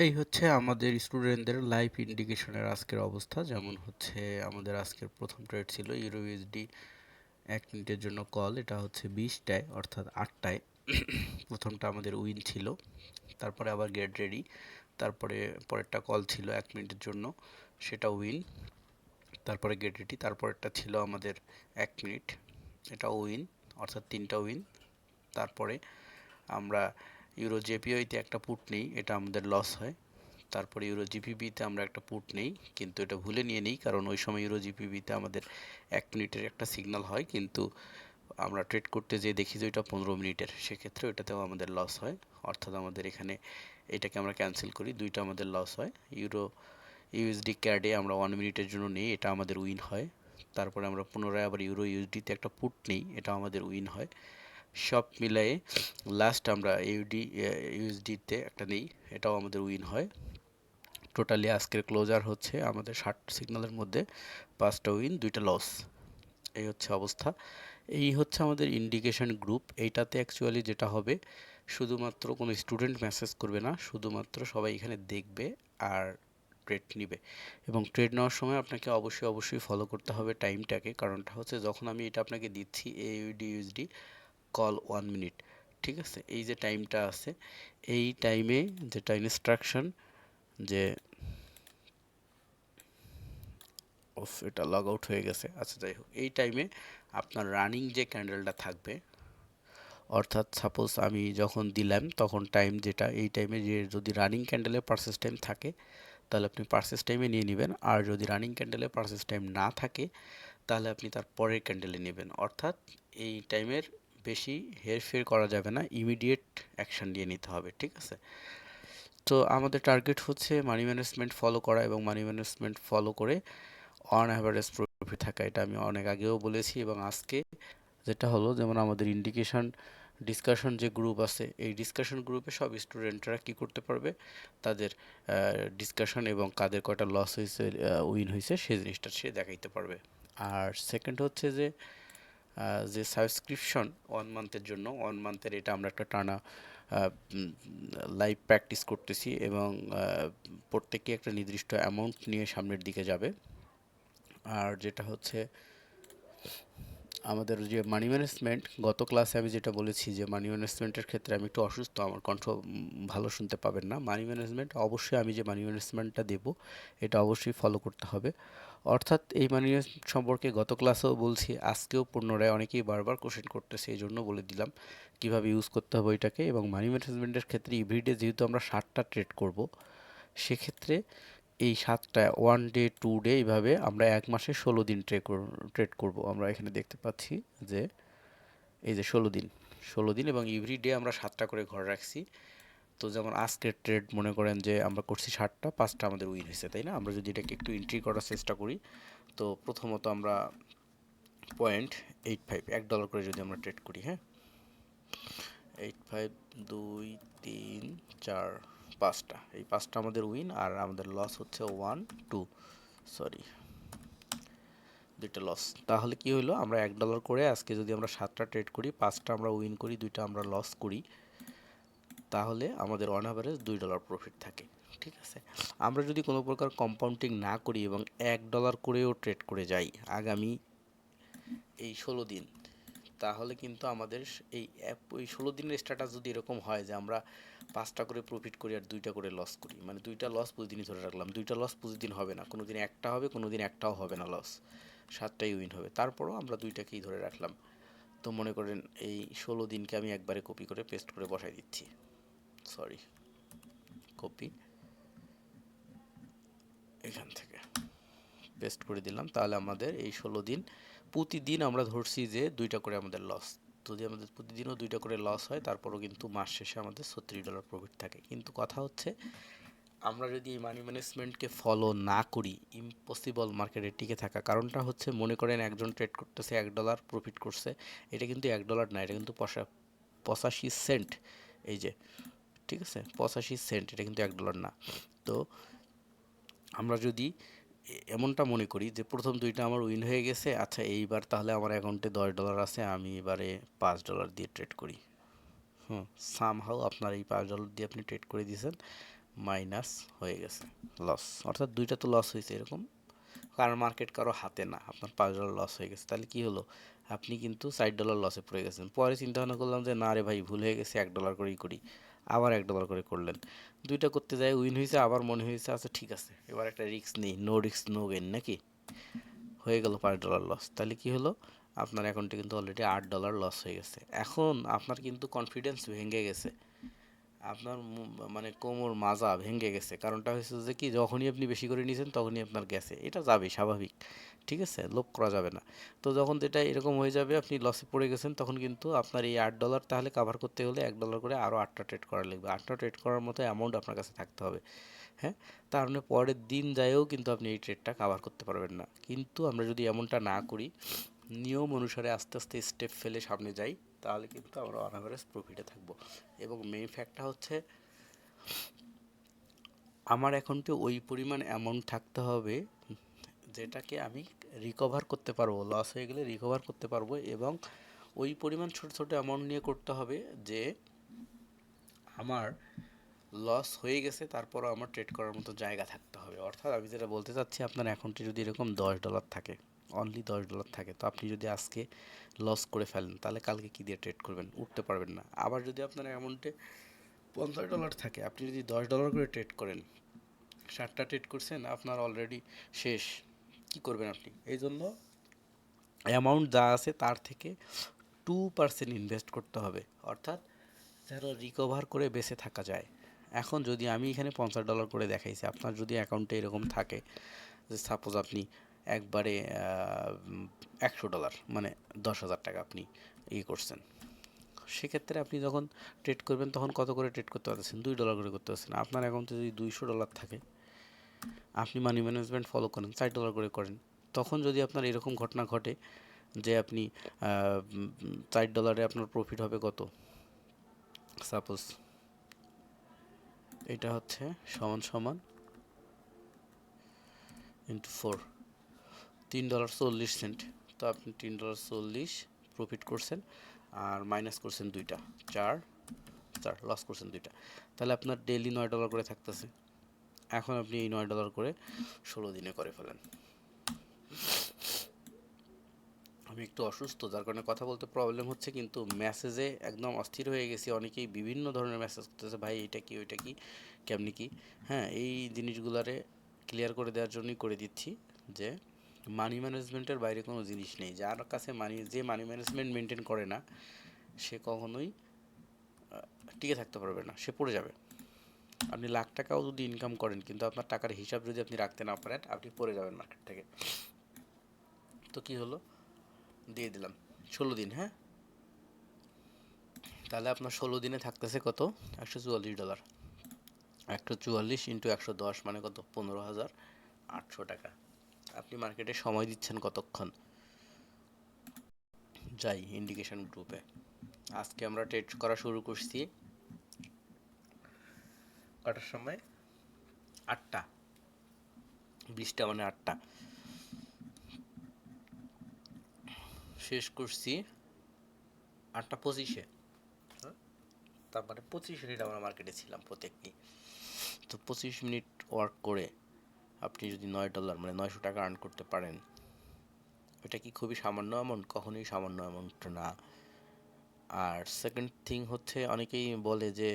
এই হচ্ছে আমাদের স্টুডেন্টদের লাইভ ইন্ডিকেশনের আজকের অবস্থা। যেমন হচ্ছে আমাদের আজকের প্রথম ট্রেড ছিল ইউরো ইউএসডি 1 মিনিটের জন্য কল, এটা হচ্ছে 20টায় অর্থাৎ 8টায়। প্রথমটা আমাদের উইন ছিল, তারপরে আবার গেট রেডি, তারপরে পরেরটা কল ছিল 1 মিনিটের জন্য, সেটা উইন, তারপরে গেট রেডি, তারপরেরটা ছিল আমাদের 1 মিনিট, এটা উইন, অর্থাৎ 3টা উইন। তারপরে আমরা ইউরো জেপিওইতে একটা পুট নেই, এটা আমাদের লস হয়। তারপরে ইউরো জিপিবিতে আমরা একটা পুট নেই, কিন্তু এটা ভুলে নিয়ে নিই, কারণ ওই সময় ইউরো জিপিবিতে আমাদের 1 মিনিটের একটা সিগন্যাল হয়, কিন্তু আমরা ট্রেড করতে যেয়ে দেখি যে ওইটা 15 মিনিটের, সেক্ষেত্রে ওইটাতেও আমাদের লস হয়। অর্থাৎ আমাদের এখানে এটাকে আমরা ক্যান্সেল করি, দুইটা আমাদের লস হয়। ইউরো ইউএসডি ক্যাডে আমরা 1 মিনিটের জন্য নিই, এটা আমাদের উইন হয়। তারপরে আমরা পুনরায় আবার ইউরো ইউএসডিতে একটা পুট নেই, এটা আমাদের উইন হয়। সব মিলায়ে লাস্ট আমরা ইউএসডিতে একটা নেই, এটাও আমাদের উইন হয়। টোটালি আজকের ক্লোজার হচ্ছে আমাদের 60 সিগন্যালের মধ্যে 5টা উইন 2টা লস। এই হচ্ছে অবস্থা। এই হচ্ছে আমাদের ইন্ডিকেশন গ্রুপ। এইটাতে অ্যাকচুয়ালি যেটা হবে, শুধুমাত্র কোনো স্টুডেন্ট মেসেজ করবে না, শুধুমাত্র সবাই এখানে দেখবে আর ট্রেড নিবে। এবং ট্রেড নেওয়ার সময় আপনাকে অবশ্যই ফলো করতে হবে টাইমটাকে, কারণটা হচ্ছে যখন আমি এটা আপনাকে দিচ্ছি এইউডি ইউএসডি কল 1 মিনিট, ঠিক আছে, এই যে টাইমটা আছে, এই টাইমে যেটা ইনস্ট্রাকশন যে এটা লগ আউট হয়ে গেছে, আচ্ছা যাই হোক, এই টাইমে আপনার রানিং যে ক্যান্ডেলটা থাকবে, অর্থাৎ সাপোজ আমি যখন দিলাম তখন টাইম যেটা, এই টাইমে যে যদি রানিং ক্যান্ডেলে পারচেস টাইম থাকে তাহলে আপনি পারচেস টাইমে নিয়ে নেবেন, আর যদি রানিং ক্যান্ডেলে পারচেস টাইম না থাকে তাহলে আপনি তার পরের ক্যান্ডেলে নেবেন। অর্থাৎ এই টাইমের বেশি হেরফের করা যাবে না, ইমিডিয়েট অ্যাকশন নিয়ে নিতে হবে, ঠিক আছে। তো আমাদের টার্গেট হচ্ছে মানি ম্যানেজমেন্ট ফলো করা, এবং মানি ম্যানেজমেন্ট ফলো করে অন অ্যাভারেজ প্রফিট থাকা। এটা আমি অনেক আগেও বলেছি, এবং আজকে যেটা হলো, যেমন আমাদের ইন্ডিকেশন ডিসকাশন যে গ্রুপ আছে, এই ডিসকাশন গ্রুপে সব স্টুডেন্টরা কি করতে পারবে, তাদের ডিসকাশন এবং কাদের কয়টা লস হয়েছে উইন হয়েছে সেই জিনিসটা সে দেখাইতে পারবে। আর সেকেন্ড হচ্ছে যে সাবস্ক্রিপশন 1 মান্থের জন্য, 1 মান্থের এটা আমরা একটা টানা লাইভ প্র্যাকটিস করতেছি, এবং প্রত্যেকে একটা নির্দিষ্ট অ্যামাউন্ট নিয়ে সামনের দিকে যাবে। আর যেটা হচ্ছে আমাদের যে মানি ম্যানেজমেন্ট, গত ক্লাসে আমি যেটা বলেছি যে মানি ম্যানেজমেন্টের ক্ষেত্রে আমি একটু অসুস্থ, আমার কণ্ঠ ভালো শুনতে পাবেন না। মানি ম্যানেজমেন্ট অবশ্যই, আমি যে মানি ম্যানেজমেন্টটা দেব এটা অবশ্যই ফলো করতে হবে। অর্থাৎ এই মানি ম্যানেজমেন্ট সম্পর্কে গত ক্লাসেও বলছি, আজকেও পুনরায় অনেকেই বারবার কোশ্চেন করতেছে, এই জন্য বলে দিলাম কিভাবে ইউজ করতে হবে এটাকে। এবং মানি ম্যানেজমেন্টের ক্ষেত্রে এভরিডে যেহেতু আমরা 60টা ট্রেড করব, সেক্ষেত্রে এই 7টা 1 ডে 2 ডে এইভাবে আমরা 1 মাসে 16 দিন ট্রেড করব। আমরা এখানে দেখতে পাচ্ছি যে এই যে 16 দিন, 16 দিন, এবং এভরিডে আমরা 7টা করে ঘর রাখছি। তো যেমন আজকের ট্রেড মনে করেন যে আমরা করছি 60টা, 5টা আমাদের উইন হয়েছে, তাই না? আমরা যদি এটাকে একটু এন্ট্রি করার চেষ্টা করি, তো প্রথমত আমরা 0.85 $1 করে যদি আমরা ট্রেড করি, হ্যাঁ, 85 2 3 4 5টা, এই 5টা আমাদের উইন, আর আমাদের লস হচ্ছে 1 2, সরি, 2টা লস। তাহলে কি হলো, আমরা $1 করে আজকে যদি আমরা 7টা ট্রেড করি, 5টা আমরা উইন করি, 2টা আমরা লস করি, তাহলে আমাদের অন অ্যাভারেজ $2 প্রফিট থাকে, ঠিক আছে। আমরা যদি কোনো প্রকার কম্পাউন্ডিং না করি এবং $1 করেও ট্রেড করে যাই আগামী এই 16 দিন, তাহলে কিন্তু আমাদের এই ওই 16 দিনের স্ট্যাটাস যদি এরকম হয় যে আমরা 5টা করে প্রফিট করি আর 2টা করে লস করি, মানে 2টা লস প্রতিদিনই ধরে রাখলাম, 2টা লস প্রতিদিন হবে না, কোনো দিন একটা হবে, কোনো দিন একটাও হবে না লস, 7টাই উইন হবে, তারপরও আমরা 2টাকেই ধরে রাখলাম। তো মনে করেন এই 16 দিনকে আমি একবারে কপি করে পেস্ট করে বসাই দিচ্ছি, সরি, কপি, এখান থেকে পেস্ট করে দিলাম। তাহলে আমাদের এই 16 দিন প্রতিদিন আমরা ধরছি যে 2টা করে আমাদের লস। যদি আমাদের প্রতিদিনও 2টা করে লস হয়, তারপরও কিন্তু মাস শেষে আমাদের $36 প্রফিট থাকে। কিন্তু কথা হচ্ছে, আমরা যদি এই মানি ম্যানেজমেন্টকে ফলো না করি, ইম্পসিবল মার্কেটে টিকে থাকা। কারণটা হচ্ছে, মনে করেন একজন ট্রেড করতেছে, $1 প্রফিট করছে, এটা কিন্তু $1 না, এটা কিন্তু 85 সেন্ট, এই যে, ঠিক আছে, 85 সেন্ট, এটা কিন্তু $1 না। তো আমরা যদি এমনটা মনে করি যে প্রথম 2টা আমার উইন হয়ে গেছে, আচ্ছা এইবার তাহলে আমার অ্যাকাউন্টে $10 আছে, আমি এবারে $5 দিয়ে ট্রেড করি। সামহাউ আপনার এই $5 দিয়ে আপনি ট্রেড করে দিয়েছেন, মাইনাস হয়ে গেছে লস, অর্থাৎ দুইটা তো লস হয়েছে এরকম, কারণ মার্কেট কারো হাতে না, আপনার $5 লস হয়ে গেছে। তাহলে কি হলো, আপনি কিন্তু $60 লসে পড়ে গেছেন। পরে চিন্তা ভাবনা করলাম যে না রে ভাই ভুল হয়ে গেছে, $1 করেই করি, আবার $1 করে করলেন, দুইটা করতে যায় উইন হয়েছে, আবার মনে হয়েছে আচ্ছা ঠিক আছে এবার একটা রিস্ক নেই, নো রিস্ক নো গেইন নাকি, হয়ে গেল $5 লস। তাহলে কি হলো, আপনার অ্যাকাউন্টে কিন্তু অলরেডি $8 লস হয়ে গেছে। এখন আপনার কিন্তু কনফিডেন্স ভেঙে গেছে, আপনার মানে কোমর মাজা ভেঙে গেছে। কারণটা হচ্ছে যে কি, যখনই আপনি বেশি করে নিয়েছেন তখনই আপনার গেছে, এটা যাবে স্বাভাবিক, ঠিক আছে, লোভ করা যাবে না। তো যখন যেটা এরকম হয়ে যাবে, আপনি লসে পড়ে গেছেন, তখন কিন্তু আপনার এই $8 তাহলে কাভার করতে হলে $1 করে আরও 8টা ট্রেড করা লাগবে। 8টা ট্রেড করার মতো অ্যামাউন্ট আপনার কাছে থাকতে হবে, হ্যাঁ। তার মানে পরের দিন যায়ও কিন্তু আপনি এই ট্রেডটা কাভার করতে পারবেন না। কিন্তু আমরা যদি এমনটা না করি, নিয়ম অনুসারে আস্তে আস্তে স্টেপ ফেলে সামনে যাই, তাহলে কিন্তু আমরা অন অ্যাভারেজ প্রফিটে থাকবো। এবং মেইন ফ্যাক্টটা হচ্ছে আমার অ্যাকাউন্টে ওই পরিমাণ অ্যামাউন্ট থাকতে হবে যেটাকে আমি রিকভার করতে পারবো, লস হয়ে গেলে রিকভার করতে পারবো, এবং ওই পরিমাণ ছোট ছোট অ্যামাউন্ট নিয়ে করতে হবে যে আমার লস হয়ে গেছে তারপরও আমার ট্রেড করার মতো জায়গা থাকতে হবে। অর্থাৎ আমি যেটা বলতে চাচ্ছি, আপনার অ্যাকাউন্টে যদি এরকম $10 থাকে, অনলি $10 থাকে, তো আপনি যদি আজকে লস করে ফেলেন তাহলে কালকে কী দিয়ে ট্রেড করবেন, উঠতে পারবেন না। আবার যদি আপনার অ্যামাউন্টে $50 থাকে, আপনি যদি $10 করে ট্রেড করেন, 7টা ট্রেড করছেন, আপনার অলরেডি শেষ, কি করবেন আপনি? এই জন্য অ্যামাউন্ট যা আছে তার থেকে 2% ইনভেস্ট করতে হবে, অর্থাৎ যেন রিকভার করে বেঁচে থাকা যায়। এখন যদি আমি এখানে $50 করে দেখাইছি, আপনার যদি অ্যাকাউন্টে এরকম থাকে যে সাপোজ আপনি একবারে $100 মানে 10,000 টাকা আপনি করছেন, সেক্ষেত্রে আপনি যখন ট্রেড করবেন তখন কত করে ট্রেড করতে পারতেছেন, $2 করে করতে পারছেন। আপনার অ্যাকাউন্টে যদি $200 থাকে, আপনি মানি ম্যানেজমেন্ট ফলো করেন, $4 করে করেন, তখন যদি আপনার এরকম ঘটনা ঘটে যে আপনি $4 আপনার প্রফিট হবে কত, সাপোজ এটা হচ্ছে সমান সমান ইন্টু 4, $3.40, তো আপনি $3.40 প্রফিট করছেন, আর মাইনাস করছেন দুইটা, চার চার লস করছেন দুইটা, তাহলে আপনার ডেইলি $9 করে থাকতেছে। এখন আপনি এই $9 করে 16 দিনে করে ফেলেন। আমি একটু অসুস্থ, যার কারণে কথা বলতে প্রবলেম হচ্ছে, কিন্তু মেসেজে একদম অস্থির হয়ে গেছি। অনেকেই বিভিন্ন ধরনের মেসেজ করতেছে, ভাই এটা কি ওইটা কি কেমনি কি, হ্যাঁ, এই জিনিসগুলারে ক্লিয়ার করে দেওয়ার জন্যই করে দিচ্ছি যে মানি ম্যানেজমেন্টের বাইরে কোনো জিনিস নেই। যার কাছে যে মানি ম্যানেজমেন্ট মেনটেন করে না, সে কখনোই টিকে থাকতে পারবে না, সে পড়ে যাবে। আপনি লাখ টাকাও যদি ইনকাম করেন, কিন্তু আপনার টাকার হিসাব যদি আপনি রাখতে না পারেন, আপনি পড়ে যাবেন মার্কেট থেকে। তো কি হলো, দিয়ে দিলাম 16 দিন, হ্যাঁ, তাহলে আপনার 16 দিনে থাকতেছে কত, $144। 144 ইন্টু 110 মানে কত, 15,800 টাকা। আপনি মার্কেটে সময় দিচ্ছেন কতক্ষণ? যাই ইন্ডিকেশন গ্রুপে, আজকে আমরা ট্রেড করা শুরু করছি কটার সময়, 8টা 20টা মানে 8টা, শেষ করছি 8টা 25-এ, তার মানে 25 মিনিট আমরা মার্কেটে ছিলাম প্রত্যেকটি। তো 25 মিনিট ওয়ার্ক করে আপনি যদি $9 মানে 900 টাকা আর্ন করতে পারেন, এটা কি খুবই সামান্য অ্যামাউন্ট? কখনোই সামান্য অ্যামাউন্ট না। আর সেকেন্ড থিং হচ্ছে, অনেকেই বলে যে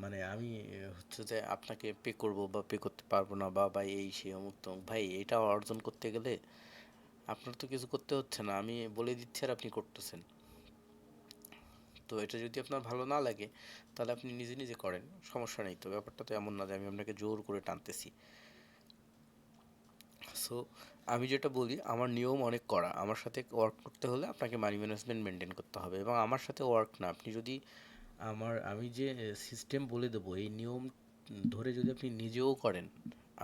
মানে আমি হচ্ছে যে আপনাকে পে করব বা পে করতে পারবো না, বা ভাই এই সেই অমুক তমুক। ভাই এটা অর্জন করতে গেলে আপনার তো কিছু করতে হচ্ছে না, আমি বলে দিচ্ছি আর আপনি করতেছেন। তো এটা যদি আপনার ভালো না লাগে, তাহলে আপনি নিজে নিজে করেন, সমস্যা নেই। তো ব্যাপারটা তো এমন না যে আমি আপনাকে জোর করে টানতেছি। সো আমি যেটা বলি, আমার নিয়ম অনেক কড়া। আমার সাথে ওয়ার্ক করতে হলে আপনাকে মানি ম্যানেজমেন্ট মেনটেন করতে হবে, এবং আমার সাথে ওয়ার্ক না, আপনি যদি আমি যে সিস্টেম বলে দেবো, এই নিয়ম ধরে যদি আপনি নিজেও করেন,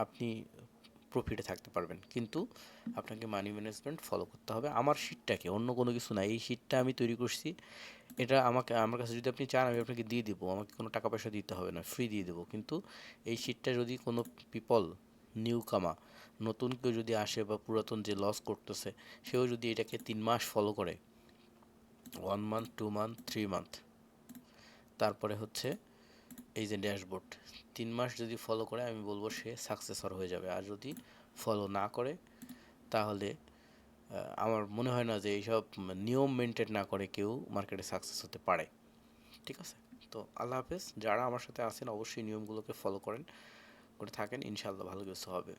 আপনি প্রফিটে থাকতে পারবেন। কিন্তু আপনাকে মানি ম্যানেজমেন্ট ফলো করতে হবে। আমার শিটটাকে, অন্য কোনো কিছু না, এই শিটটা আমি তৈরি করছি, এটা আমার কাছে যদি আপনি চান আমি আপনাকে দিয়ে দিব, আমাকে কোনো টাকা পয়সা দিতে হবে না, ফ্রি দিয়ে দেবো। কিন্তু এই শিটটা যদি কোনো পিপল, নিউ কামা, নতুন কেউ যদি আসে, বা পুরাতন যে লস করতেছে, সেও যদি এটাকে 3 মাস ফলো করে, 1 মান্থ 2 মান্থ 3 মান্থ, তারপরে হচ্ছে এই যে ড্যাশবোর্ড 3 মাস যদি ফলো করে আমি বলবো সে সাকসেসর হয়ে যাবে। আর যদি ফলো না করে তাহলে আমার মনে হয় না যে এইসব নিয়ম মেনটেন না করে কেউ মার্কেটে সাকসেস হতে পারে। ঠিক আছে, তো আল্লাহ হাফেজ। যারা আমার সাথে আছেন অবশ্যই নিয়মগুলোকে ফলো করে থাকেন, ইনশাল্লাহ ভালো কিছু হবে।